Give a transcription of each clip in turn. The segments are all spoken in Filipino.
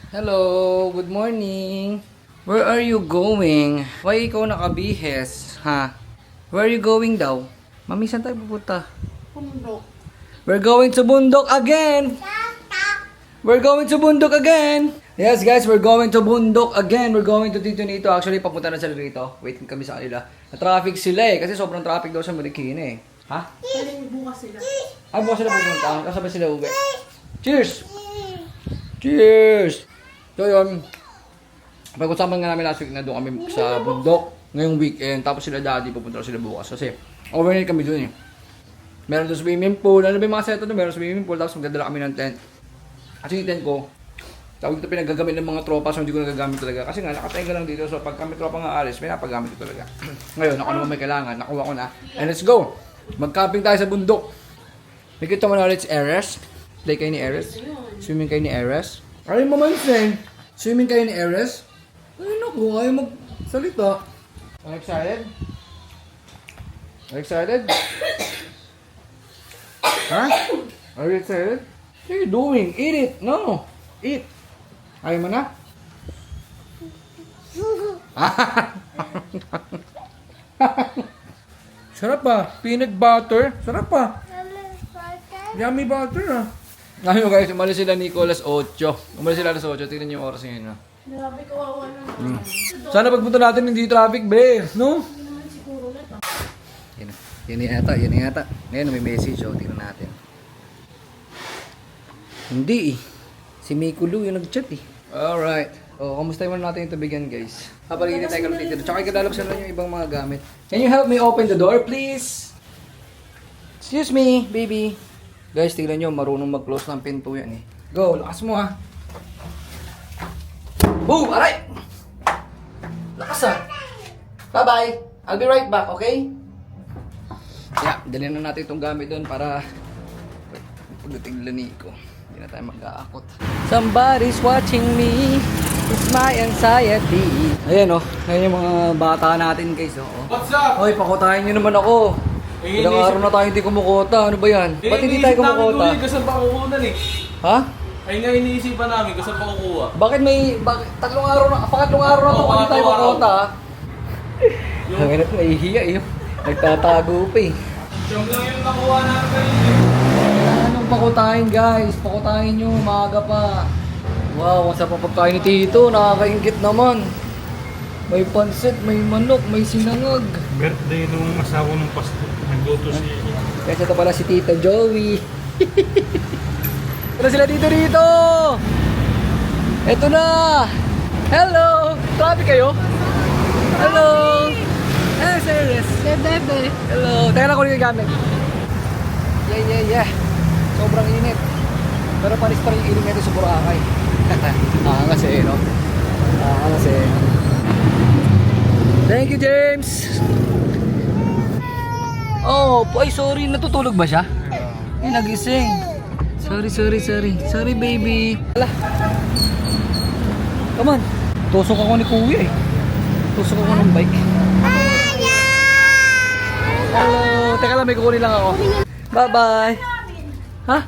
Hello, good morning. Where are you going? Why ikaw nakabihis, ha? Where are you going daw? Mami, saan tayo pupunta? Bundok. We're going to bundok again! We're going to bundok again! Yes guys, we're going to bundok again. We're going to Tito Nito. Actually, papunta na sila rito. Waiting kami sa kanila. Na-traffic sila kasi sobrang traffic daw sa Marikina Ha? Pwede bukas sila. Ay, bukas sila pupunta. Kasabay sila uwi. Cheers! Cheers! So yun, pag-usapan nga namin last week na doon kami sa bundok ngayong weekend. Tapos sila daddy, pupunta sila bukas. Kasi overnight kami doon Meron doon swimming pool. Ano ba yung mga seto doon? Meron swimming pool. Tapos magdadala kami ng tent. Kasi yung tent ko, tawag ito pinagagamit ng mga tropa. So hindi ko nagagamit talaga. Kasi nga, nakatenga lang dito. So pag kami tropa nga alis, may napagamit ko talaga. Ngayon, ako naman may kailangan. Nakuha ko na. And let's go! Mag-camping tayo sa bundok. Nakita mo na ulit si Eres. Play kayo ni Eres. Swimming kayo ni Eres. Ay, mamansin. Swimming kayo ni Eres. Ay, naku. Ayaw magsalita. Are you excited? Are you excited? Huh? Are you excited? What are you doing? Eat it. No. Eat. Ayaw mo na? Sarap pa. Peanut butter. Sarap pa. Yummy butter Ayun guys, umalis sila Nicolas 8. Umalis sila alas 8. Tingnan niyo yung oras ngayon Grabe, kawawa naman. Sana pagpunta natin hindi traffic, be. No? Hindi naman siguro na. Yan yata. Ngayon may message, tingnan natin. Hindi Si Miko Lu yung nag-chat Alright. Kamusta naman natin yung tubigan guys? Papaligid tayo kami dito. Tsaka ikalabas na yung ibang mga gamit. Can you help me open the door please? Excuse me, baby. Guys, tignan nyo, marunong mag-close ng pinto yan Go, lakas mo ha. Boom! Aray! Lakas Bye-bye! I'll be right back, okay? Yeah, dalhin na natin itong gamit doon para pagdating lani ko. Hindi na tayo mag-aakot. Somebody's watching me. It's my anxiety. Ayan ayan yung mga bata natin guys What's up? Hoy, pakutahin nyo naman ako. Ilang araw na tayo hindi kumukota. Ano ba yan? Ba't hindi tayo kumukota? Gusto pa kukunan Ha? Ay nga iniisipan namin, gusto pa kukuha. Bakit pangatlong araw na ito hindi tayo kumukota Ang inat nahihiya Nagtatago pa Siyam lang yung nakuha namin kayo. Anong pakutahin guys? Pakutahin nyo, maaga pa. Wow, ang sarap ang pagkain ni Tito. Nakakaingit naman. May pansit, may manok, may sinangag. Birthday nung asawa ng pastor. Nagluto si... Kasi ito pala si Tita Joey. Ito sila dito. Ito na. Hello. Traffic kayo? Hello. Hey, serious. Bebe. Hello. Teka lang ko yung gamit. Yeah. Sobrang init. Pero panis pa rin yung init nito sa Boracay. Kasi, no? Kasi. Thank you, James. Ay, sorry. Natutulog ba siya? Nagising. Sorry. Sorry, baby. Ala. Come on. Tusok ako ni Kuya Tusok ako ng bike. Hello. Teka lang, may kukunin lang ako. Bye-bye. Ha?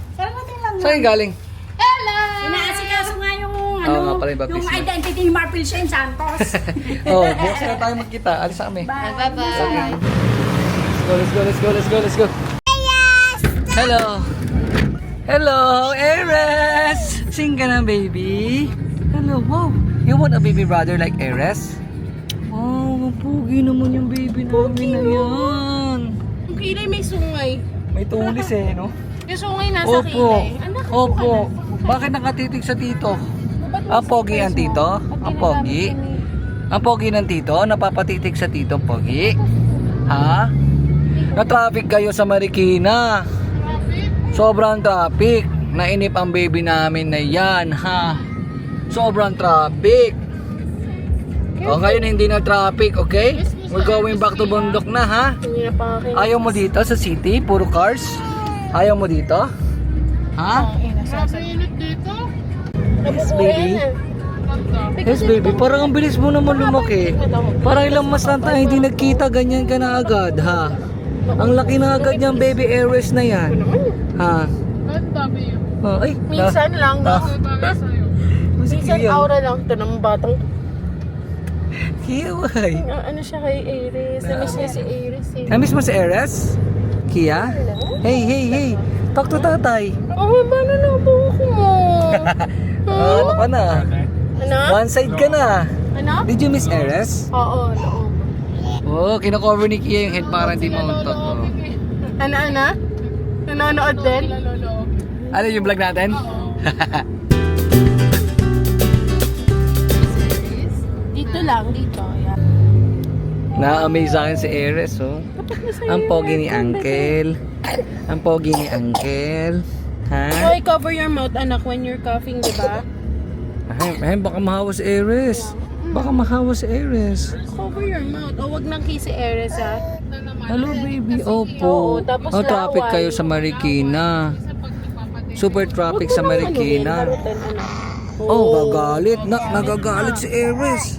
Saan galing? Hello! Inaasikaso nga yung nga pala yung yung baptism. identity ni Marpil Shane Santos. Bukas na tayo magkita. Alis na kami. Bye-bye. Let's go. Hello, Eres. Sing ka na, baby. Hello, wow. You want a baby brother like Eres? Wow, pugi naman yung baby namin na yan. Yung kilay may sungay. May tulis no? Yung sungay nasa kilay. Opo. Bakit nakatitig sa tito? Ang pogi ang tito? Ang pogi? Ang pogi ng tito? Napapatitig sa tito, pogi? Ha? Na-traffic kayo sa Marikina. Sobrang traffic. Nainip ang baby namin na yan, ha? Sobrang traffic. Ngayon hindi na traffic, okay? We're going back to bundok na, ha? Ayaw mo dito sa city? Puro cars? Ayaw mo dito? Ha? Yes, baby. Parang ang bilis mo naman lumaki. Parang ilang mas lang tayo hindi nagkita, ganyan ka na agad, ha? Ang laki na agad niyang baby Aries na yan. Ha? Ay, Minsan lang. Sige. Innocent aura lang to ng batang. Kia, why? Ano siya kay Aries? Namiss niya si Aries eh. Namiss mo si Eres? Kia? Hey. Talk to tatay. Oh, paano na buhok mo? Ano ka na? Ano? One side ka na. Ano? Did you miss Eres? Oo, loob. Oh, kinakover ni Kia yung head para hindi mauntot. Oh. Ano? Nanonood din? Ano yung vlog natin? Dito lang, dito. Yan. Na-amaze sa akin si Eres, oh. Ang pogi ni Uncle. Ang pogi ni Uncle. Ha? Hoy, cover your mouth, anak, when you're coughing, di ba? Ay, baka mahawa si Eres. Baka mahawa si Eres. Cover your mouth. O, wag nang kiss si Aries, ha? Hello, baby. Oo, Opo. tapos Oh, traffic laway. kayo sa Marikina. Super traffic sa Marikina. Oh, gagalit. Nagagalit si Eres.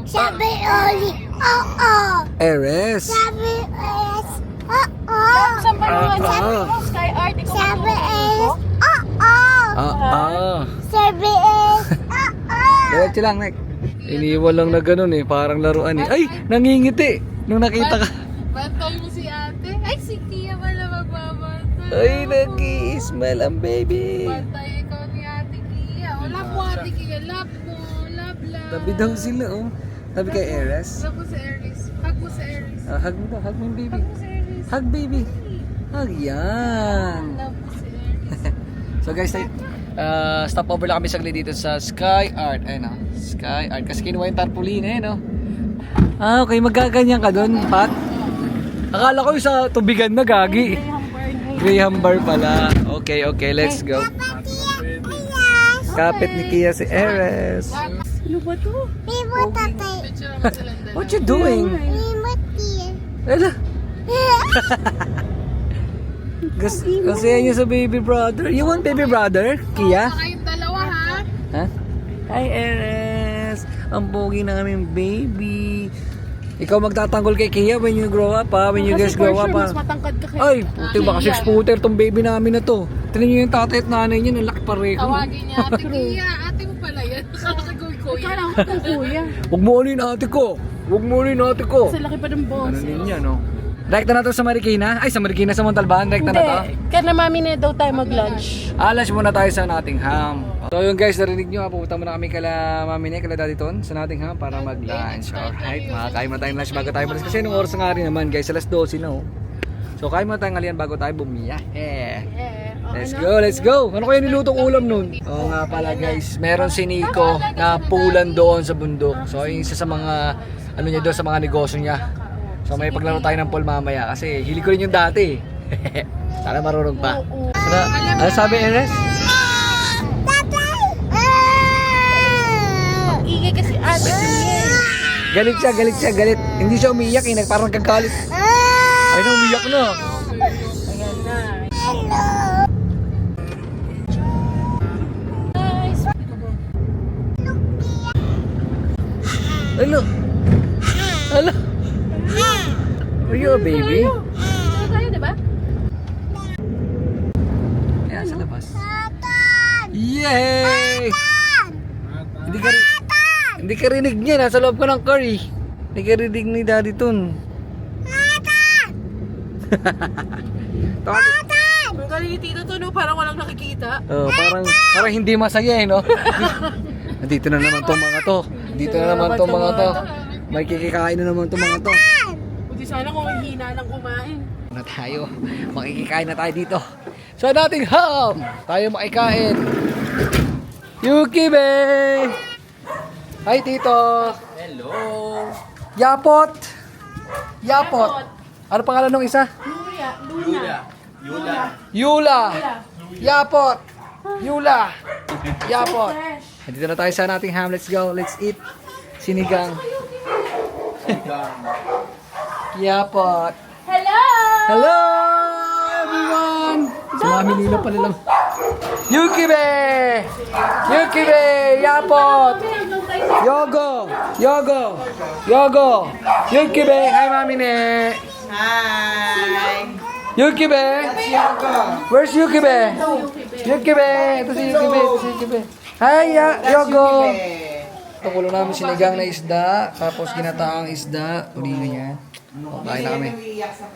Sabi Oli, oo. Eres. Sabi es, oo. Saan ba naman? Ah. Sky Art, ikaw Sabi ba? es, oo. Sabi es, oo. Diretso lang, Nek. Iniwan lang na ganun eh. Parang laruan eh. Ay, nangingiti. Nung nakita ka. Bantay mo si ate. Ay, si Kia pala magbabantay. Ay, nag-i-smile ang baby. Bantay ikaw ni ate Kia. O, love mo ate Kia. Love mo. Love. Tabi daw sila, oh. Tabi kay Eres. Love mo si Aries. Hug mo si Aries. Hug mo daw. Hug mo yung baby. Hug mo si Aries. Hug, baby. Hug, yan. Love mo si Aries. So guys, stop over lang kami saglit dito sa Sky Art. Ayun, oh. Sky Art. Kasi kinuha yung tarpaulin, eh, no? Ah, okay. Magaganyan ka dun, Pat? Akala ko yung sa tubigan na, gagi. Graham bar pala. Okay, let's go. Kapit ni Kia si Eres. Ano ba to? Bibo tatay. What you doing? Bibo tiyan. Ala. Kasi yan yung sa baby brother. You want baby brother, Kia? Kayong dalawa, ha? Ha? Hi, Eres. Ang pogi namin baby. Ikaw magtatanggol kay Kia when you grow up, ha? When you guys grow up, mas ha? matangkad ka kay Ay, puti baka 6-footer tong baby namin na to. Tignan nyo yung tatay at nanay niya, ang laki pareho. Tawagin niya, ate Kia. Ate mo pala yan. Akala ko kuya. Akala ko kung kuya. Huwag mo ulit ate ko. Huwag mo ulit ate ko. Sa laki pa ng boss. Ano din yan, no? Rekta na to sa Marikina? Ay, sa Marikina sa Montalban? Rekta na to? Hindi. Kaya na mami na daw tayo mag-lunch. Lunch muna tayo sa Nottingham. So yun guys, narinig nyo, pupunta muna kami kala Mami Ne, kala Daddy Ton sa Nottingham para mag-lunch. Alright, makakain muna tayong lunch bago tayo malis. Kasi nung oras nga rin naman guys, alas 12 na, oh. So kain muna tayong ngalian bago tayo bumiyahe. Let's go! Ano kaya nilutong ulam nun? Oo nga pala guys, meron si Nico na pulan doon sa bundok. So yung isa sa mga, ano niya doon, sa mga negosyo niya. So may paglaro tayo ng pool mamaya kasi hili ko rin yung dati. Sana marunong pa. Ano sabi, Eres? Ingay kasi ate. Galit siya, galit. Hindi siya umiyak eh, parang kagalit. Ay na, umiyak na. Ayan na. Hello. Hello. Are you a baby? Ano tayo, diba? Ayan, sa labas. Yay! Hindi ka rinig niya, nasa loob ko ng curry. Hindi ka rinig ni Daddy Ton. Ang galing ni Tito to, no? Parang walang nakikita. Oh, parang hindi masaya eh, no? Dito na naman tong mga to. Dito na naman tong mga to. May kikikain na naman tong mga to. Buti sana kung hina lang kumain. Na tayo. Makikikain na tayo dito. Sa Nottingham, tayo makikain. Yuki be! Hi Tito! Hello! Yapot! Ano pangalan ng isa? Yula! Yapot! Yula! Yapot! Dito na tayo sa Nottingham. Let's go. Let's eat. Sinigang. Yapot! Hello everyone! Si Mami Nilo pala lang. Yuki be! Yapot! Yogo! Yuki be! Hi Mami Ne! Hi! Yuki be! Where's Yuki be? Yuki be! Ito si Yuki be! Hi, Yogo! Ito kulo namin sinigang na isda, tapos ginataang isda. Tulingan yan. Kain na kami.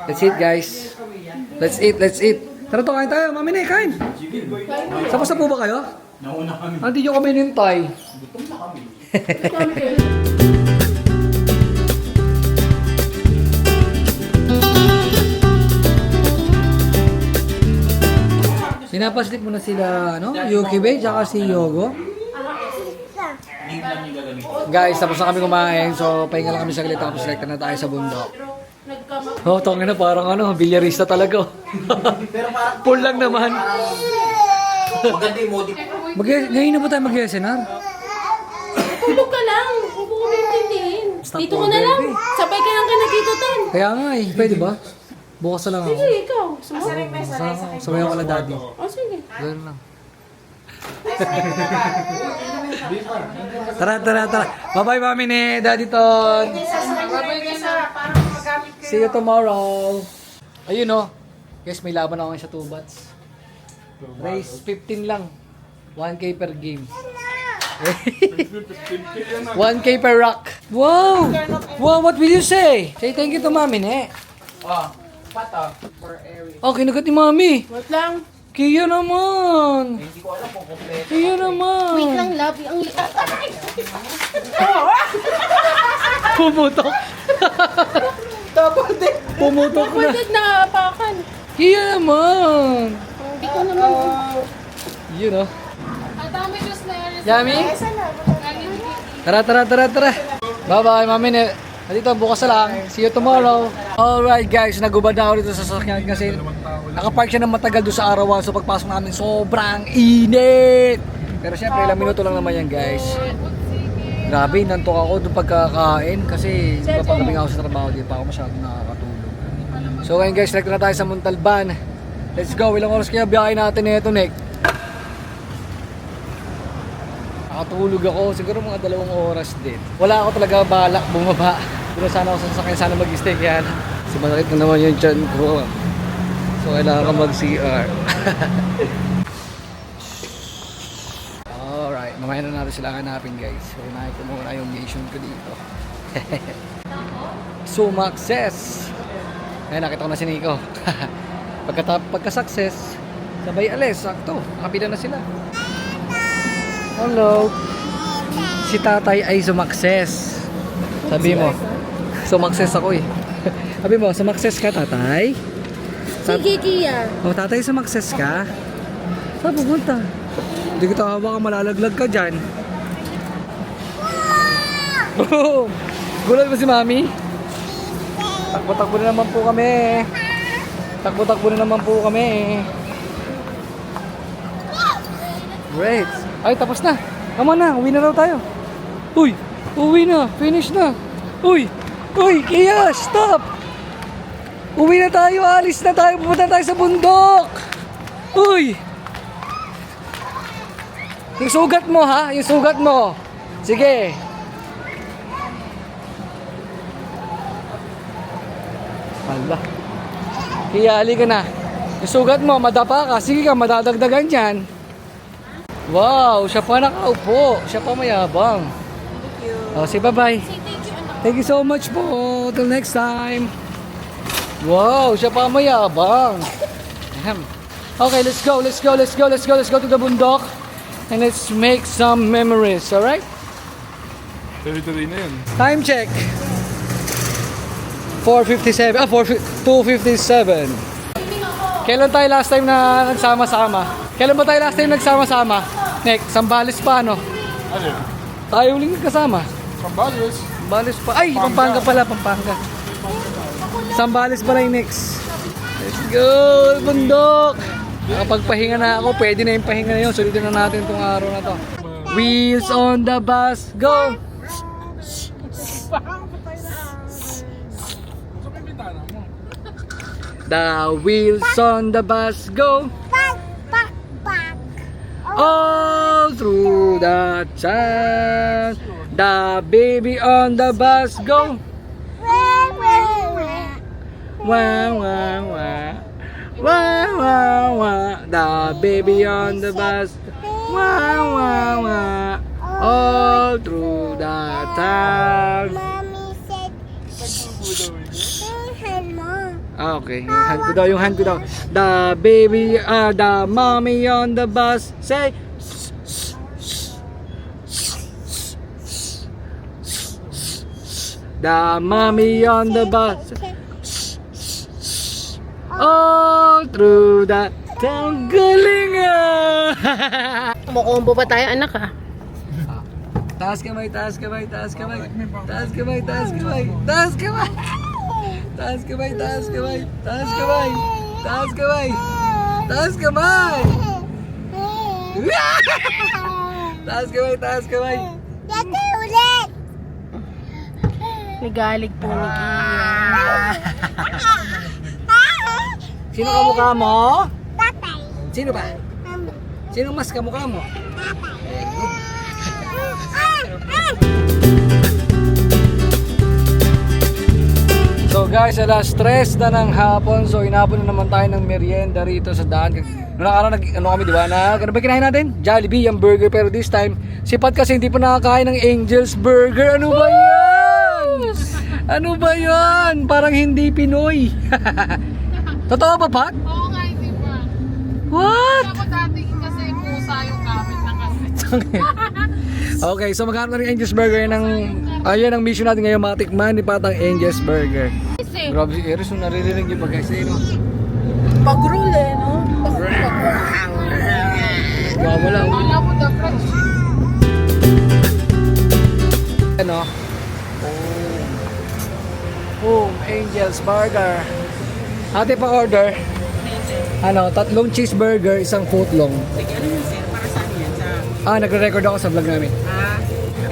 Let's eat, guys. Let's eat. Tara to, kain tayo. Mami na, kain. Tapos na po ba kayo? Nauna kami. Hindi nyo kami nintay. Gutom na kami. Pinapaslit mo na sila, ano? Yuki Bay, tsaka si Yogo. Link lang yung gagamitin. Guys, tapos na kami kumain. So, pahinga lang kami saglit. Tapos select na tayo sa bundok. Oh, tongin na parang ano, bilyarista talaga. Pool lang naman. Maganda yung modif. Ngayon na ba tayo mag-SNR? Tulog ka lang. Huwag ko maintindihin. Stop Dito ka na lang. baby. Sabay ka lang kay Tito Tan. Kaya nga eh, pwede ba? Bukas na lang ako. Sige, ikaw. Sabayan ko lang daddy. O, sige. Ganun lang. Tara. Bye-bye, mami ni Daddy Ton. See you tomorrow. Ayun oh. Guys, may laban ako sa 2 bats. Race 15 lang. 1K per game. 1K per rock. Wow! Wow, what will you say? Say thank you to mami ni. Pata. Oh, kinagat ni mami. Wait lang. Kaya naman. Hindi ko alam kung kompleto. Kaya naman. Wait lang, love. Ang Pumutok. Pumutok na. Pwede na apakan. Kaya naman. Hindi ko naman. Yun oh. Atami just na yun. Yummy? Tara. Bye-bye, mami. Dito, bukas na lang. See you tomorrow. Alright guys, nagubad na ako dito sa sasakyan kasi nakapark siya ng matagal doon sa arawan. So pagpasok namin, sobrang init. Pero syempre, ilang minuto lang naman yan guys. Grabe, nantok ako doon pagkakain kasi papagaling ako sa trabaho. Di pa ako masyadong nakakatulog. So ngayon guys, select na tayo sa Montalban. Let's go. Ilang oras kaya biyahe natin na ito, Nick? Nakatulog ako. Siguro mga 2 oras din. Wala ako talaga balak bumaba. Pero sana ako sa sasakyan, sana mag-stay. Kaya kasi masakit na naman yung tiyan ko. So kailangan ka mag-CR. Alright, mamaya na natin sila hanapin guys. So unahin ko muna yung mission ko dito. Sumakses! Ayan, nakita ko na si Nico. Pagka-success, sabay alis, sakto. Nakapila na sila. Hello. Si tatay ay sumakses. Sabi mo, sumakses ako eh. Sabi mo, sumakses ka tatay? Sige, Kia. O tatay, sumakses ka? Saan pupunta? Hindi kita hawa ka, malalaglag ka dyan. Boom! Gulat ba si mami? Takbo-takbo na naman po kami. Takbo-takbo na naman po kami. Great. Ay, tapos na. Come on na, uwi na raw tayo. Uy, uwi na. Finish na. Uy, Kia, stop. Uwi na tayo, alis na tayo. Pupunta tayo sa bundok. Uy. Yung sugat mo ha, yung sugat mo. Sige. Hala. Kia, halika na. Yung sugat mo, madapa ka. Sige ka, madadagdagan dyan. Wow, siya pa nakaupo. Siya pa mayabang. Thank you. Oh, say bye-bye. Thank you so much po. Till next time. Wow, siya pa mayabang. Ahem. Okay, let's go to the bundok. And let's make some memories, alright? Territory na yun. Time check. 4:57. 2:57. Kailan tayo last time na nagsama-sama? Kailan ba tayo last time nagsama-sama? Nick, Sambales pa, no? Ano yun? Tayo uling kasama. Sambales. Sambales pa. Ay, Pampanga pala, Pampanga. Sambales pala yung next. Let's go, bundok! Nakapagpahinga na ako, pwede na yung pahinga na yun. Sulitin na natin itong araw na to. Wheels on the bus, go! The wheels on the bus go all through the town. The baby on the bus go wah wah wah wah wah wah. The baby on the bus Wah, wah, wah. All through the town. Mommy said, hand mo. Ah, okay. Yung hand ko daw, yung hand ko daw. The baby, the mommy on the bus. Say, the mommy on the bus. All through the town. Galing ah! Kumukombo pa tayo, anak ah. Taas kamay, taas kamay, taas kamay. Taas kamay, taas kamay. Taas kamay. Taas kamay, taas kamay. Taas kamay. Taas kamay. Taas kamay. Taas kamay, taas kamay. Dati ulit. Nigalig po ni Kia. Sino kamukha mo? Tatay. Sino ba? Mami. Sino mas kamukha mo? So guys, alas 3 na ng hapon. So inabot na naman tayo ng merienda rito sa daan. Noong araw ano kami, di ba? Ano ba kinain natin? Jollibee, yung burger. Pero this time, si Pat kasi hindi pa nakakain ng Angel's Burger. Ano ba yan? Ano ba yan? Parang hindi Pinoy. Totoo ba, Pat? Oo nga, hindi pa. What? Ako dati kasi pusa yung gamit na kasi. Okay, so maghanap na ng Angel's Burger ng... Ayan ang mission natin ngayon, matikman ni Pat ang Angel's Burger. Kasi, Grabe si Eris, nung naririnig niyo ba guys? Ayun, oh. pag-roll eh, no? Wala. Wala mo the fresh. Ano? Boom, Angel's Burger. Ate pa order. Ano, 3 cheeseburger, 1 footlong. Ano yun sir? Para saan yan? Sa... Nagre-record ako sa vlog namin.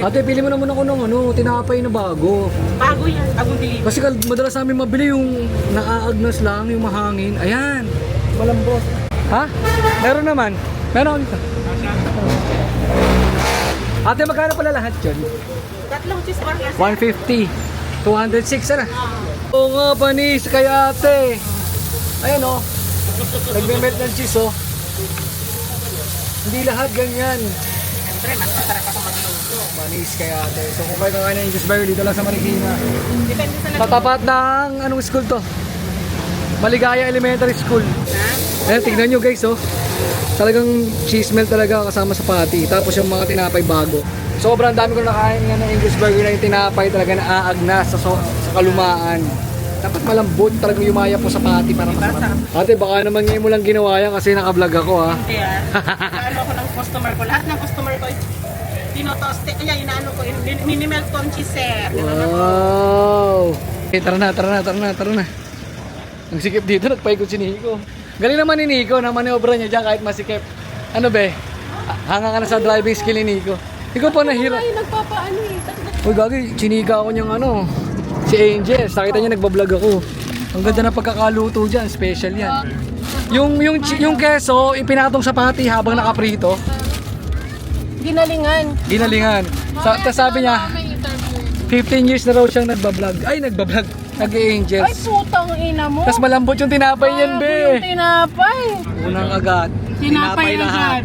Ate, pili mo naman ako ng tinapay na bago. Bago yan. Bagong delivery. Kasi madalas namin mabili yung naaagnas lang, yung mahangin. Ayan, malambot. Ha? Meron naman. Meron. Ate, magkano pala lahat yun? 3 cheeseburger. 150. 206 na. Oo nga, panis. Kaya ate. Ayan o. Nagme-melt ng cheese o. Hindi lahat ganyan. Siyempre, mas masarap ako magluto. Panis kaya ate. So kung kayo kakain ng Angel's Burger dito lang sa Marikina. Depende sa Sa tapat ng anong school to? Maligaya Elementary School. Ayan, tignan nyo guys oh. Talagang cheese melt talaga kasama sa patty. Tapos yung mga tinapay bago. Sobrang dami ko nakain nga ng Angel's Burger na yung tinapay talaga na aagnas sa kalumaan. Dapat malambot talagang yumaya po sa patty para masarap. Ate, baka naman ngayon mo lang ginawa yan kasi naka-vlog ako ha. Hindi ah. Ano ako ng customer ko. Lahat ng customer ko tinotoste. Kaya inaano ko. Minimal con cheese sir. Wow! Okay, tara na. Ang sikip dito, nagpaikot si Nico. Galing naman ni Nico na maniobra niya dyan kahit masikip. Ano be? Hanga ka na sa driving skill ni Nico. Ikaw pa nahirap. Ay, nagpapaano eh. Uy, gagi, chinika ako niyang si Angel. Nakita niya nagbablog ako. Ang ganda na pagkakaluto dyan, special yan. Yung keso, ipinatong sa pati habang nakaprito. Ginalingan. Tapos sabi niya, May interview. 15 years na raw siyang nagbablog. Nag-Angels. Ay, putang ina mo. Tapos malambot yung tinapay yan, Yung be. tinapay. Unang agad. Tinapay agad.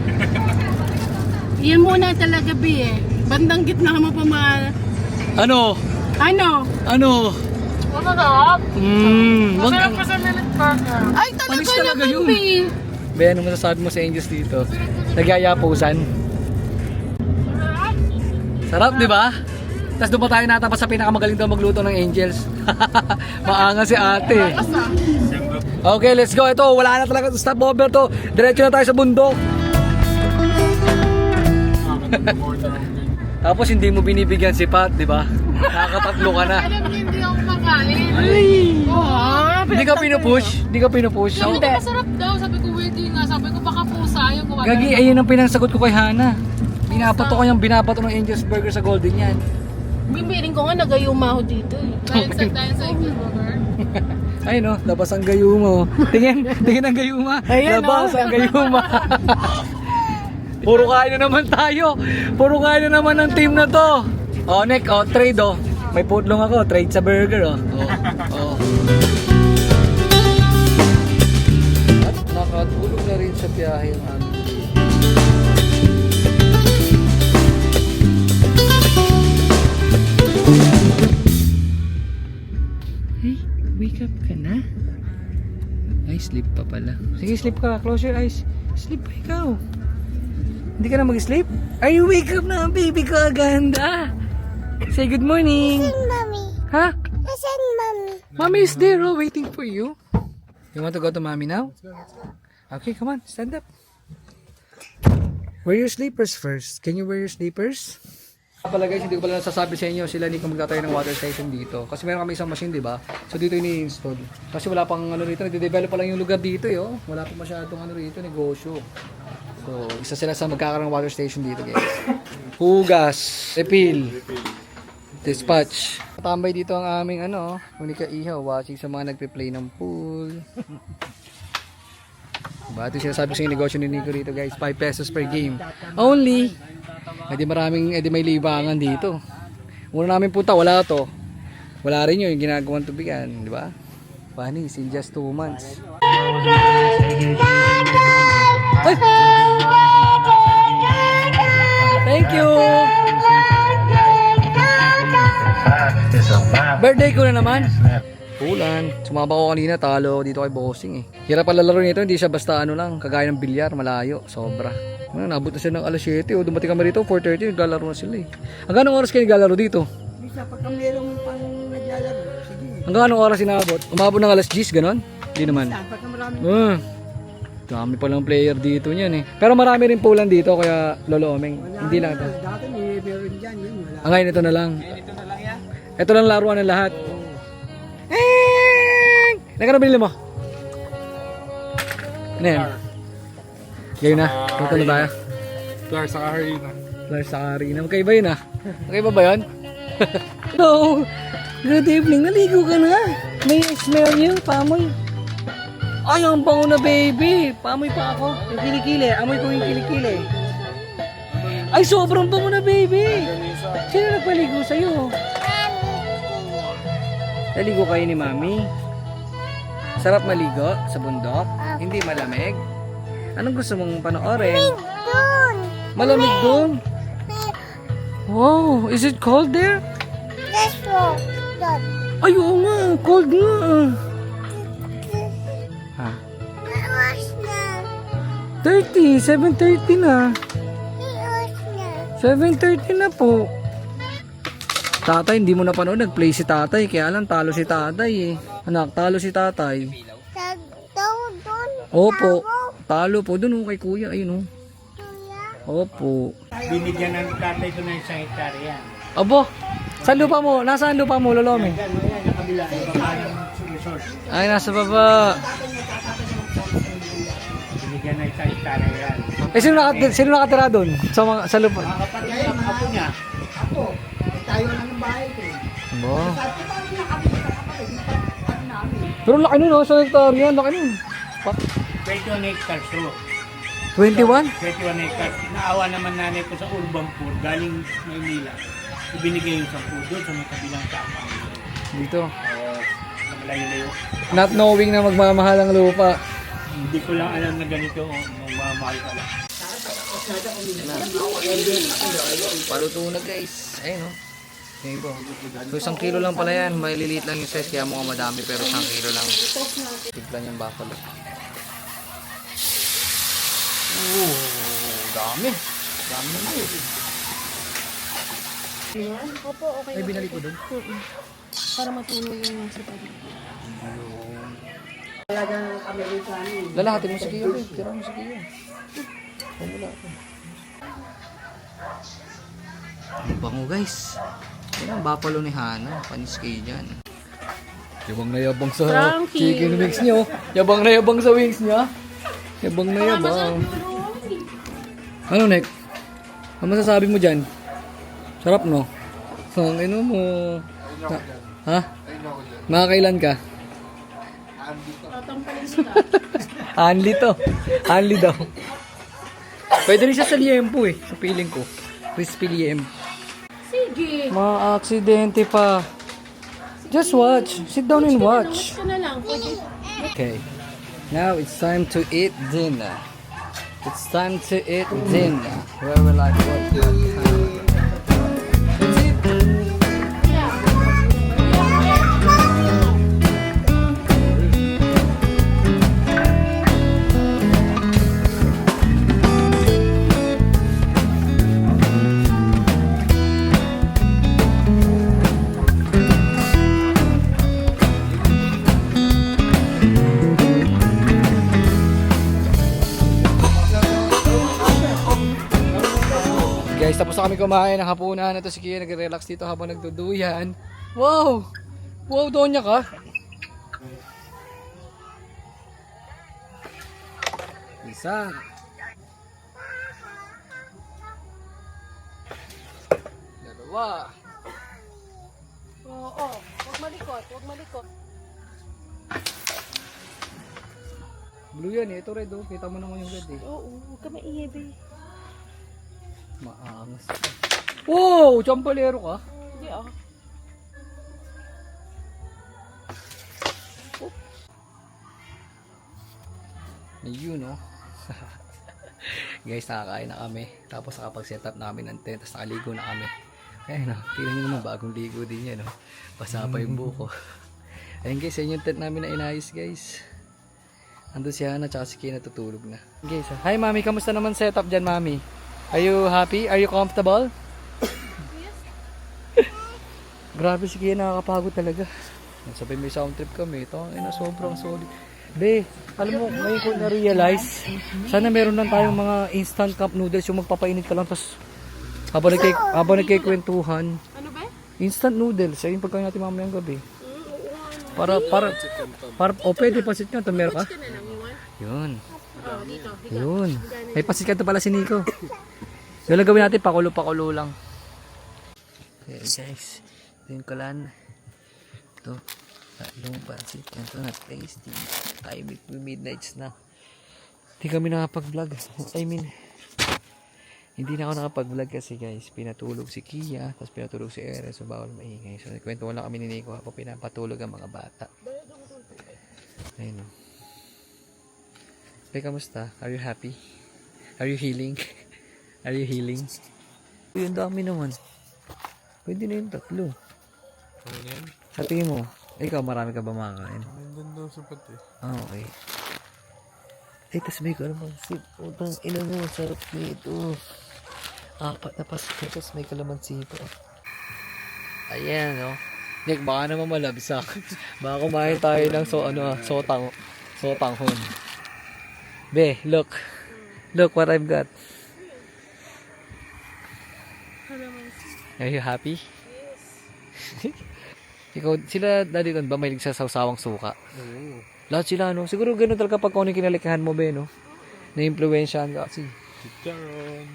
Yan muna talaga, B eh. Bandang gitna mo pa Ano? Ano? Masarap. Masarap pa sa minute burger. Ay, Panis talaga talaga naman, yun. B. Be, ano masasabi mo sa Angels dito? Nagyayapusan. Sarap, di ba? Tapos doon pa tayo natapas sa pinakamagaling daw magluto ng Angels. Maanga si ate. Okay, let's go. Ito, wala na talaga stopover to. Diretso na tayo sa bundok. Tapos hindi mo binibigyan si Pat, di ba? Nakakatatlo ka na. Alam mo, hindi ako makain. Hindi ka pinupush? Hindi ka pinupush? Sabi ko, masarap daw. Sabi ko, wait nga. Sabi ko, baka pusa yung kumain. Gagi, ayun ang pinangsagot ko kay Hana. Binabato ko ng Angel's Burger sa Golden yan. Bimbiling ko nga, nagayuma ako dito eh. Dahil sa English burger. Ayun no, labas ang gayuma. Tingin ang gayuma. Labas ang gayuma. Puro kain na naman tayo. Puro kain na naman ng team na to. Nick, trade May putlong ako, trade sa burger At nakatulog na rin sa biyahe ang aming Nag-sleep pa pala. Sige, sleep ka. Close your eyes. Sleep pa ikaw. Hindi ka na mag-sleep? Are you wake up na, baby ko? Ganda. Say good morning. Mommy. Ha? Asan mommy? Mommy is there, oh, waiting for you. You want to go to mommy now? Okay, come on. Stand up. Wear your sleepers first. Can you wear your sleepers? Pala guys, hindi ko pala nasasabi sa inyo sila ni kung magtatayo ng water station dito. Kasi meron kami isang machine, di ba? So dito ini-install. Kasi wala pang ano rito, nagde-develop pa lang yung lugar dito, eh, oh. Wala pa masyadong ano rito, negosyo. So, isa sila sa magkakaroon ng water station dito, guys. Hugas, refill, dispatch. Tambay dito ang aming ano, Monica Ihaw, watching sa mga nagpe-play ng pool. Diba? Ito yung sinasabi ko sa yung negosyo ni Nico rito, guys. 5 pesos per game. Only. Edi may libangan dito. Una namin punta, wala to. Wala rin yun, yung ginagawang tubigan, di ba? Panis, in just 2 months. Ay! Thank you! Birthday ko na naman. Ulan. Sumaba ko kanina, talo ako dito kay Bossing eh. Hirap pala laro nito, hindi siya basta ano lang, kagaya ng bilyar, malayo, sobra. Ano, nabot na sila ng alas 7, o dumating kami rito, 4:30, naglalaro na sila eh. Hanggang anong oras kayo naglalaro dito? Isa pagka merong pang naglalaro, sige. Hanggang anong oras inabot? Umabot ng alas 10, ganon? Hindi naman. Pagka marami. Dami palang player dito niyan eh. Pero marami rin pulan dito, kaya Lolo Omeng. Hindi lang ito. Dati may meron dyan, yun wala. Ngayon ito na lang. Ito na lang yan. Ito lang laruan ng lahat. Nagkano binili mo? Ano yan? Ngayon na. Ito na tayo. Clark sa Harina. Lars sa Arena. Magkaiba yun ah. Magkaiba ba yun? No. Good evening. Naligo ka na. May smell yun. Pamoy. Ay, ang bango na baby. Pamoy pa ako. Yung kilikili. Amoy ko yung kilikili. Ay, sobrang bango na baby. Sino nagpaligo sa'yo? Naligo kayo ni Mami? Sarap maligo sa bundok? Hindi malamig? Anong gusto mong panoorin? Doon. Malamig doon? Wow, is it cold there? Let's go. Doon. Ay, oo nga, cold nga. Ha? Iwas na. 7:30 na. Iwas na. 7:30 na po. Tatay, hindi mo na panood, nag-play si tatay, kaya lang talo si tatay eh. Anak, talo si tatay. Doon. Opo, talo po, dun kay kuya, ayun oh. Opo. Binigyan ng tatay ko ng isang hektarya. Abo, saan lupa mo? Nasaan lupa mo, Lolome? Yan, yung kabila, yung baba ng resort. Ay, nasa baba. Binigyan ng isang hektarya yan. Eh, sino nakatira doon? Sa lupa? Kapatid ng apo niya. Tayo lang ng bahay ko. Abo. Pero laki nun, sa hektarya, laki nun. 21 hectares to. 21? 21 hectares. Naawa naman nanay ko sa urban poor, galing Maynila. Ibinigay yung 10 doon sa may kabilang tama. Dito. Sa malayo-layo. Not knowing na magmamahal ang lupa. Hindi ko lang alam na ganito ang mamahal ka lang. Paluto na guys. Ayun o. Tingin ko. So 1 kilo lang pala yan. Maliliit lang yung size kaya mukhang madami pero 1 kilo lang. Tignan yung buffalo. Dami. Dami na yun. Opo, okay. Ay, binalik ko doon. Para matuloy yung sa pag. Lalahatin mo sa kiyo. Tira mo sa kiyo. Wala ako. Ang bango guys. Yan ang buffalo ni Hana. Panis kayo dyan. Yabang na yabang sa Frankie. chicken wings niyo. Yabang na yabang sa wings niya. Yabang na yabang. Ano, Nek? Ano masasabi mo dyan? Sarap, no? Ang ino mo. Ha? Makakailan ka? Anli to. Anli daw. Pwede rin siya sa liempo eh. Sa piling ko. Crispy liempo. Sige. Ma-aksidente pa. Just watch. Sit down and watch. Ito na lang. Pwede. Okay. Now it's time to eat dinner. It's time to eat dinner. Where will I put my camera? That's it. Tapos na kami kumain ng hapunan. Ito si Kia nagre-relax dito habang nagduduyan. Wow! Wow, Donya ka? Isa. Dalawa. Oo, huwag malikot, huwag malikot. Blue yan eh. Ito red oh. Kita mo naman yung red eh. Oo, huwag ka maingay, be. Maangas. Wow! Champalero ka? Hindi ah. Ayun oh. Guys, nakakain na kami. Tapos nakapag-set up namin ng tent. Tapos nakaligo na kami. Ayun oh. Tingnan nyo naman, bagong ligo din yan oh. Basa pa yung buko. Ayun guys, yan yung tent namin na inayos guys. Andun si Hana tsaka si Kay natutulog na. Guys, hi mami, kamusta naman setup dyan mami? Are you happy? Are you comfortable? Grabe si Kay, nakakapagod talaga. Sabi may sound trip kami. Ito ang sobrang solid. Be, alam mo, ngayon ko na-realize, sana meron lang tayong mga instant cup noodles yung magpapainit ka lang tapos habang nagkikwentuhan. Ano ba? Instant noodles, ayun pagkain natin mamayang gabi. Para, pwede pasit ka, meron ka? Ka na lang, Yun. Oh, dito. Yun. May pasit ka pala si Nico. Yung lang gawin natin, pakulo-pakulo lang. Okay guys, ito yung kalan. Ito, tatlong pasit. Ito na, tasty. Time it midnights na. Hindi kami nakapag-vlog. I mean, hindi na ako nakapag-vlog kasi guys, pinatulog si Kia, tapos pinatulog si Ere, so bawal maingay. So, kwento lang kami ni Nico habang pinapatulog ang mga bata. Ayun o. Hey, kamusta? Are you happy? Are you healing? Are you healing? Uy, ang dami naman. Pwede na yung tatlo. Ano yan? Sa tingin mo, ikaw marami ka ba makakain? Nandun daw sa pati. Ah, okay. Eh, tas may kalamansi. Utang ina mo, sarap nito. 4 na pasok, tas may kalamansi pa. Ayan, no? Nick, baka naman malabsak. Baka kumain tayo ng sotanghon. Be, look. Look what I've got. Are you happy? Yes. Ikaw, sila dati doon ba mahilig sa sawsawang suka? Oo. Lahat sila, no? Siguro ganun talaga pag kung ano kinalikahan mo, be, no? Na-influensyahan ka kasi. Chicharon.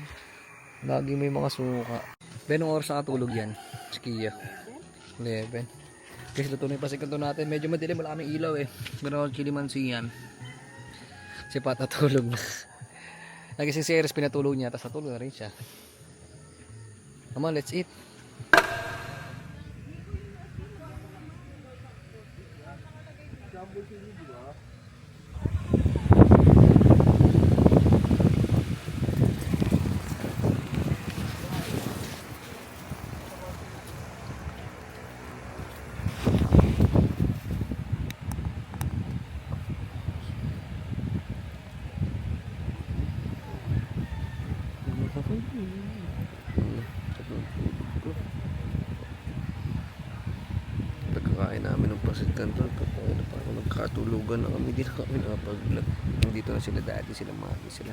Lagi may mga suka. Be, nung oras nakatulog yan? Skia. 11. Guys, luto na yung pasikanto natin. Medyo madilim, wala kaming ilaw eh. Pero kilimansi yan. Si Pat natulog na. Nagising si Eres, pinatulog niya. Tapos natulog na rin siya. Come on, let's eat. Pagkakain namin ng pasit kanto, parang nagkatulugan na kami, di na kami nakapag-vlog. Nandito na sila dati, sila mami, sila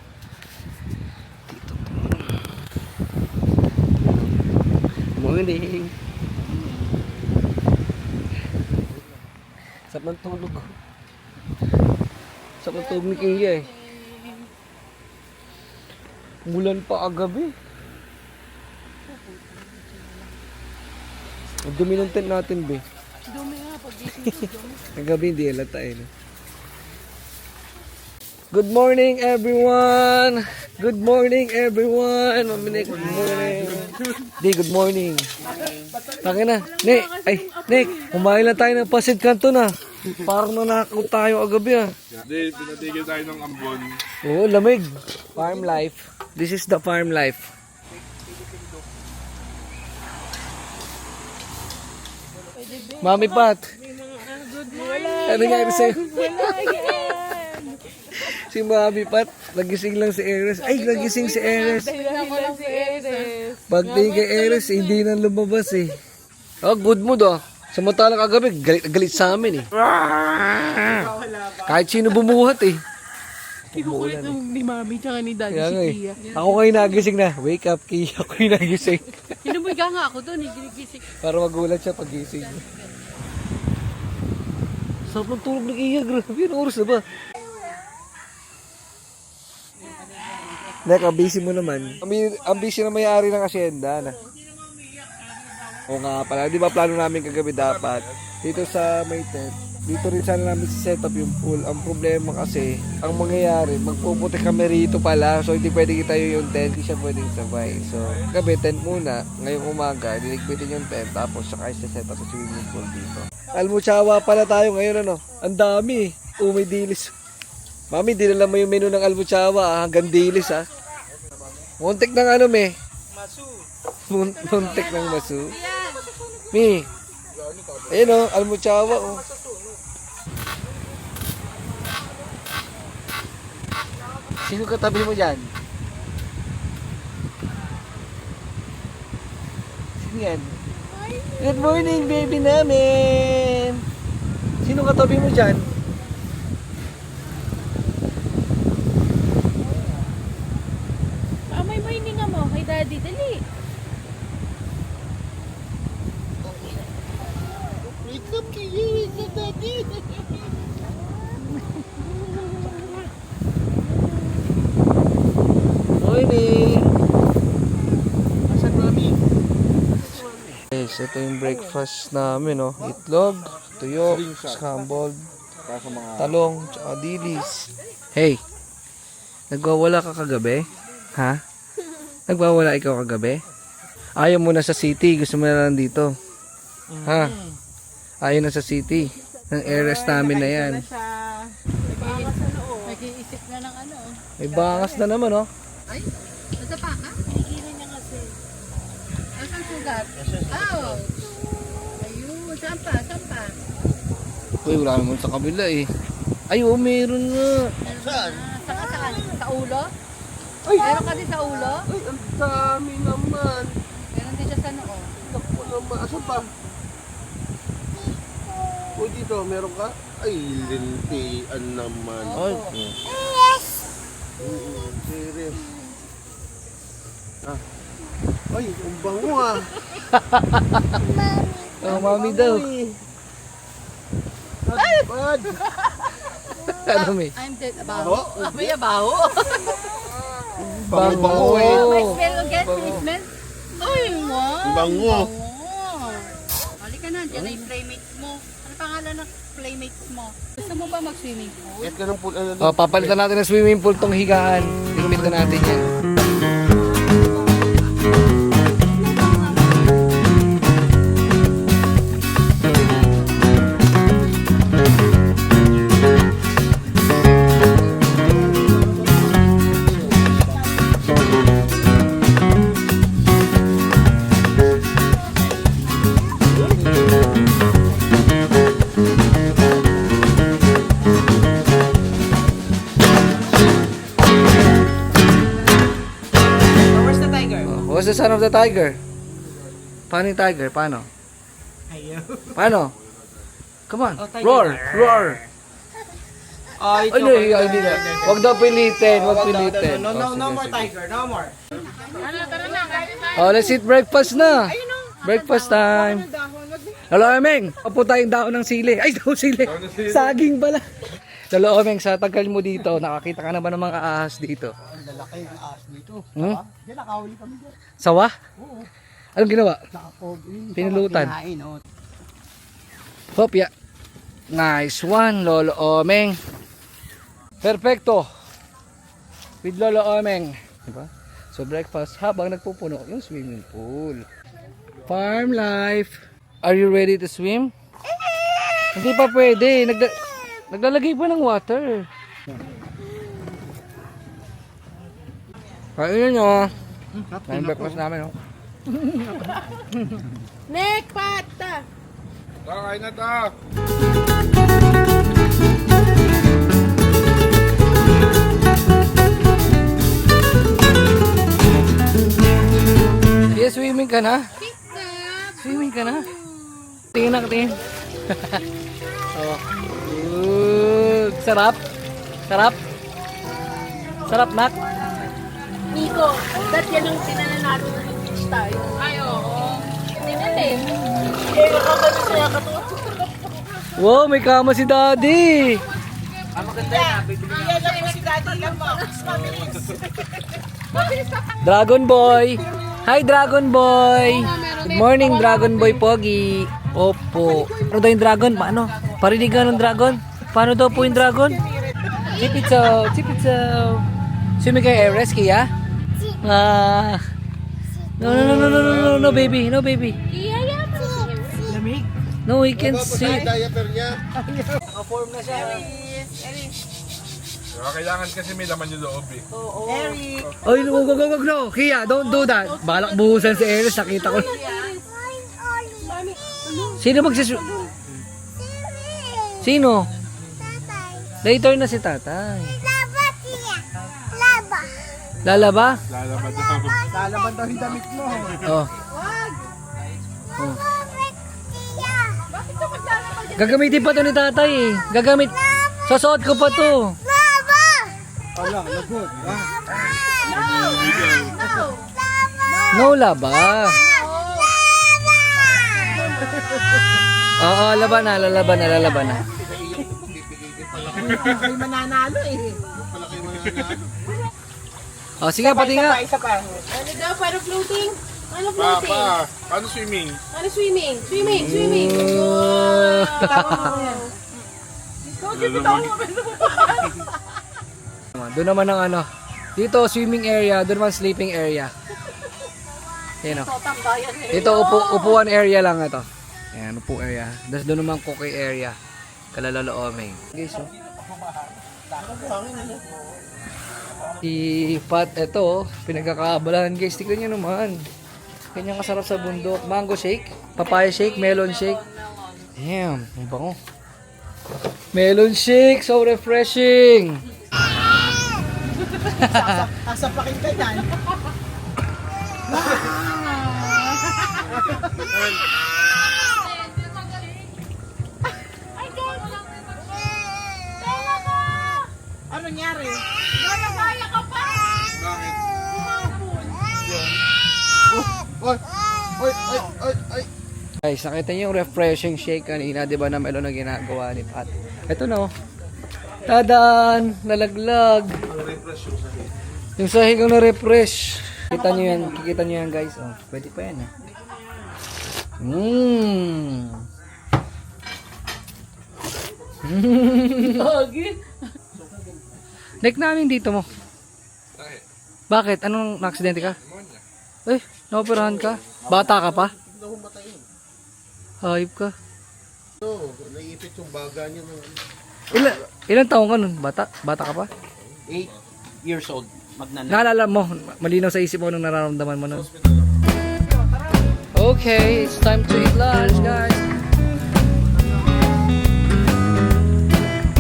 dito. Morning! Sarap ng tulog. Sarap ng tulog ni Kia eh. Mulan pa agabi. Ang dumi ng tent natin, be. Dumi nga, pag-gising ko, dumi. Kagabi hindi halata eh. No? Good morning, everyone! Good morning, everyone! Maminik, good morning! Di, good morning! Taka na. Nick, kumain lang tayo ng pasit kanto na. Parang nanakaw tayo agabi ah. Hindi, pinatigil tayo ng ambon. Oo, lamig. Farm life. This is the farm life. Mami Pat. Ano nangyari sa'yo? Si Mami Pat, nagising lang si Eres. Ay, nagising si Eres. Pagtingin kay Eres, hindi na lumabas eh. Oh, good mood ah. Samantalang kagabi, galit sa amin eh. Kahit sino bumuhat eh. Kinukulit ni Mami tsaka ni Daddy Kaya si nga eh. Kia. Ako ngayon nagising na. Wake up, Kia. Ako yung nagising. Sinubuy ka nga ako doon, ginigising. Para magulat siya pag gising. Sarap ng tulog ng Kia. Grabe, ano oras na ba? Nek, ang busy mo naman. Ang busy na may-ari ng asyenda na. O nga pala, di ba plano namin kagabi dapat? Dito sa may tent, dito rin sana namin set up yung pool. Ang problema kasi, ang mangyayari, magpuputi kami rito pala. So hindi pwede kita yung tent, hindi siya pwedeng sabay. So gabi, tent muna. Ngayong umaga, diligpitin yung tent. Tapos saka isa-set up sa swimming pool dito. Almuchawa pala tayo ngayon, ano? Ang dami. May dilis. Mami, dinala mo yung menu ng almuchawa, hanggang dilis, ha? Muntik ng ano, me? Masu. Muntik ng masu. Mi. Ayun, oh, almuchawa, oh. Sino katabi mo dyan? Sino yan? Good morning, baby namin! Sino katabi mo dyan? May hininga mo kay Daddy, dali. Wake up, Kia. Wake up, Daddy. Morning! Asan, Mami? Guys, ito yung breakfast namin, no? Itlog, tuyo, scrambled, talong, tsaka dilis. Hey! Nagwawala ka kagabi? Ha? Nagwawala ikaw kagabi? Ayaw mo na sa city, gusto mo na lang dito. Ha? Ayaw na sa city. Ang airrest namin na yan. Nag-iisip na ng ano. May bangas na naman, oh. Ay, nasa pa ka? Hihilin niya kasi. Asan sugat? Oh. Ayun, saan pa? Saan pa? Uy, wala naman sa kabila, eh. Ay, oh, meron nga. Saan? Saan? Sa ulo? Meron ka din sa ulo? Ay, ang dami naman. Meron din siya sa noo. Naku naman. Asan pa? O dito, meron ka? Ay, lintian naman. Ay, Serious. Ay, ang bango ah. oh, mami daw. Ay! Bad! Ano, may? I'm dead. Abaho? May abaho? Bango eh. May smell again? May smell? Ay, wow. Bango. Halika na, dyan na yung playmates mo. Ano pangalan ng playmates mo? Gusto mo ba mag-swimming pool? Get ka ng pool. Ano, Oh, papalitan natin ng swimming pool tong higaan. Tingnan na natin yan. Where's the tiger? What's the son of the tiger? Paano yung tiger? Paano? Ayaw. Paano? Come on. Oh, tiger. Roar! Roar! Ay, Ay, no, hindi na. Huwag daw pilitin. Huwag pilitin. No, Oh, no, no sige, more sige. tiger. No more. Oh, let's eat breakfast na. Breakfast time. Lolo Emeng, upo tayong daon ng sili. Ay, daon sili. Saging pala. Lolo Emeng, sa tagal mo dito, nakakita ka na ba ng mga ahas dito? Ang lalaki ng ahas dito. Hmm? Yan, nakahuli kami dyan. Sawa? Anong ginawa? Nakapog. Pinulutan. Kinain, oh. Hopya. Nice one, Lolo Omeng. Perfecto. With Lolo Omeng. Diba? So breakfast habang nagpupuno yung swimming pool. Farm life. Are you ready to swim? Hindi pa pwede. Naglalagay pa ng water. Kainin nyo. Kain breakfast namin. Oh. Nick, pata! Kain na ta! Yes, swimming ka na? Swimming ka na? Tingin na, tingin. Oh. Good. Sarap? Sarap? Sarap, Mac? Nico, dahil yan ang pinananalo ng beach tayo. Ay, oo. Tingnan din. Eh, nakakabit siya ka to. Wow, may kama si Daddy. Yan lang po si Daddy lang mo. Dragon Boy. Hi, Dragon Boy. Good morning, Dragon Boy Pogi. Opo. Ano daw yung dragon? Paano? Parinig ka ng dragon? Paano daw po yung dragon? Chipitso, chipitso. Swimming kayo Everest, Kia? Ah. No, no, no, no, no, no, no, no, baby. No, baby. No, we can see. diaper niya. Naka-form na siya. Kailangan kasi may laman yung loob eh. Eric. Oy, wag, no. Kia, don't do that. Balak buhusan si Eris. Nakita ko. Sino magsisu... Sino? Tatay. Later na si tatay. Laba siya. Laba. Lalaba? Lalaban daw. Lalaban daw yung damit mo. Oh. Laba siya. Gagamitin pa to ni tatay eh. Gagamit. Sasuot ko pa to. Laba. Wala, lagot. No laba. Oo, laban na, lalaban na, lalaban na. May mananalo eh. Oh, sige, pati nga. Isa pa. Ano daw, para floating? Ano Pa, floating? pa. Paano swimming? Ano swimming? Swimming, swimming. Doon naman ang ano. Dito, swimming area. Doon naman sleeping area. Yan o. Dito, upuan area lang ito. Ayan, upo area. Tapos doon naman cookie area. Kalalalooming. Guys, oh. Pat, ito, pinagkakabalahan guys. Tignan nyo naman. Kanyang kasarap sa bundok. Mango shake, papaya shake, melon shake. Damn, ang bango. Melon shake, so refreshing. Sasapakin ka dyan. Ano nangyari? Guys, nakita niyo yung refreshing shake kanina, di ba, na melon na ginagawa ni Pat. Ito na, oh. Tadaan! Nalaglag! Yung sahig ang na-refresh. Kita niyo yan, kikita niyo yan guys. Oh, pwede pa yan, eh. Like namin dito mo. Bakit? Anong na-aksidente ka? Eh, naoperahan ka? Bata ka pa? Hayop ka. Naiipit yung baga niya ng... Ilan taong ka nun? Bata ka pa? 8 years old. Naalala mo, malinaw sa isip mo nung nararamdaman mo nun. Okay, it's time to eat lunch, guys.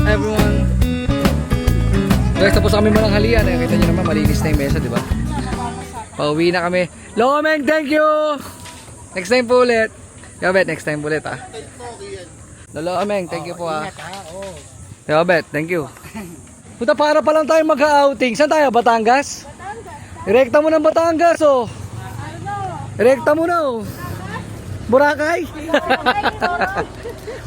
Everyone. Guys, tapos kami mananghalian. Kita nyo naman, malinis na yung mesa, di ba? Pauwi na kami. Lomeng, thank you! Next time po ulit. Yobet, next time po ulit, ah. Lolo Ameng, thank you po, ah. Yobet, thank you. Puta, para pa lang tayo mag-outing. Saan tayo? Batangas? Direkta mo ng Batangas, oh. Direkta mo na, oh. Boracay?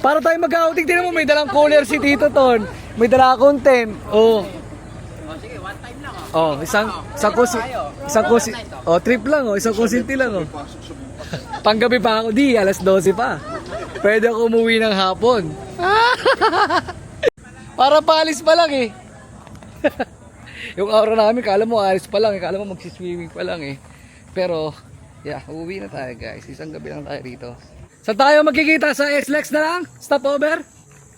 Para tayo mag-outing. Tingnan mo, may dalang cooler si Tito Ton. May dala akong tent. Oh. Sige, one time lang. Oh, isang kusi. Oh, trip lang, oh. Isang kusinti lang, oh. Panggabi pa ako. Di, alas 12 pa. Pwede ako umuwi ng hapon. Para paalis pa lang, eh. Yung aura namin, kala mo alis pa lang, kala mo magsiswimming pa lang, eh. Pero, yeah, uuwi na tayo, guys. Isang gabi lang tayo rito. Saan tayo magkikita? Sa SLEX na lang? Stopover?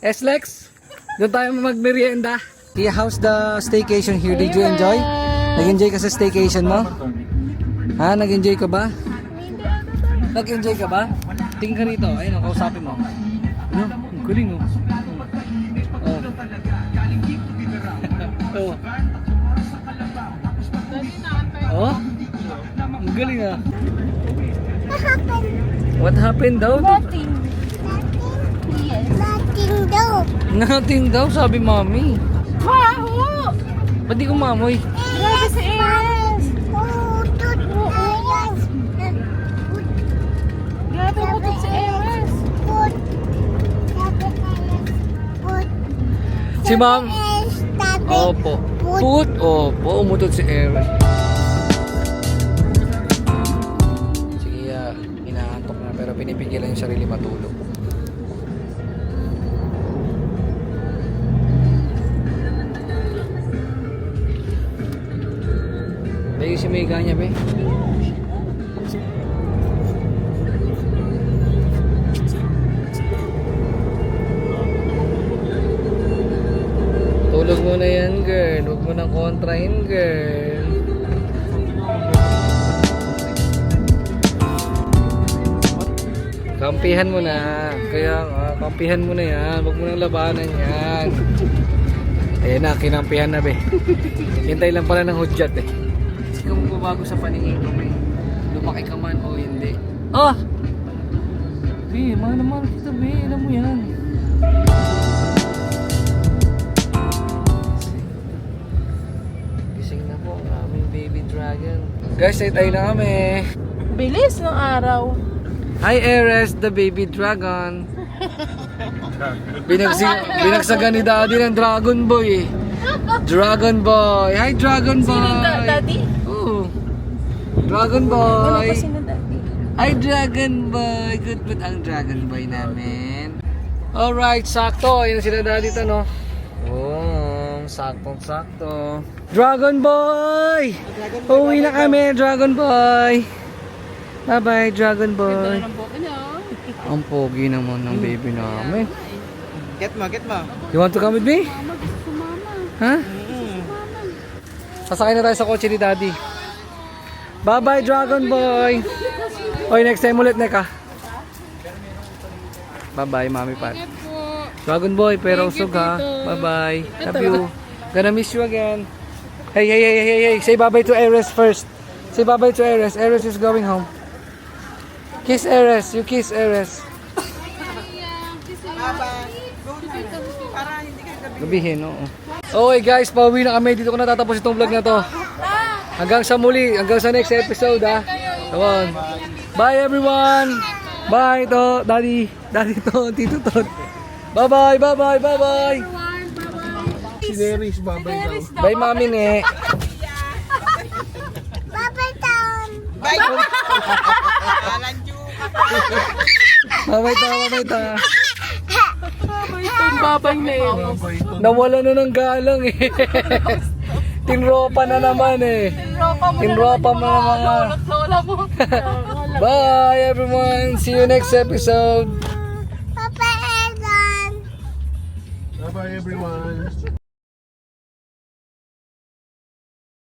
SLEX? Doon tayo magmerienda. Yeah, how's the staycation here? Did you enjoy? Nag-enjoy ka sa staycation mo? Ha? Nag-enjoy ka ba? Nag-enjoy ka ba? Tingin ka rito. Ayun, kausapin mo. Ano? Ang galing, oh. Oh. Oh? Ang galing, ah. What happened daw? Nothing. Nothing daw. Nothing daw, sabi mami. Ba't di kumamoy? Grabe si Eres. Grabe putot si Eres. Si ma'am? Opo. Put? Opo, umutot si Eris. Sige, inaantok na pero pinipigilan yung sarili matulog. Bayo si Mega niya, be. Tulog mo na yan, girl. Huwag mo nang kontrahin, girl. Kampihan mo na. Kaya nga, kampihan mo na yan. Huwag mo nang labanan yan. Ayan na, kinampihan na, be. Hintay lang pala ng hudyat, eh. Kasi kung babago sa paningin ko, be. Lumaki ka man o hindi. Ah! Be, mahal naman kita, be. Alam mo yan. Gising na po ang aming baby dragon. Guys, tayo na kami. Bilis ng araw. Hi, Eres, the baby dragon. Binagsagan ni Daddy ng Dragon Boy, eh. Dragon Boy. Hi, Dragon Boy. Sino Daddy? Oo. Dragon Ano Boy. ba sino Daddy? Hi, Dragon Boy. Good ang Dragon Boy namin. Alright, sakto. Yun sila Daddy to, no? Oh, saktong-sakto. Dragon Boy! Uwi na kami, Dragon Boy. Bye-bye, Dragon Boy. Ang buko niya. Ang pogi naman ng baby namin. Get mo. You want to come with me? Mama, gusto sumama. Ha? Sasakay na tayo sa kotse ni Daddy. Bye-bye, Dragon Boy. Oy, next time ulit, Neka. Bye-bye, Mami Pat. Dragon Boy, pero usog ha. Bye-bye. Love you. Gonna miss you again. Hey. Say bye-bye to Eres first. Say bye-bye to Eres. Eres is going home. Kiss Eres. You kiss Eres. Gabihin, oo. Okay guys, pauwi na kami. Dito ko natatapos itong vlog na to. Hanggang sa muli. Hanggang sa next episode ha. Come on. Bye everyone. Bye to. Daddy to. Tito to. Bye-bye. Si Neris, babay daw. Bye mami ne. Bye! Bye-bye to. Babay na eh. Babay to. Nawala na ng galang eh. Tinropa na naman eh. Tinropa mo na mga. Lola mo. Bye everyone. See you next episode. Bye-bye everyone.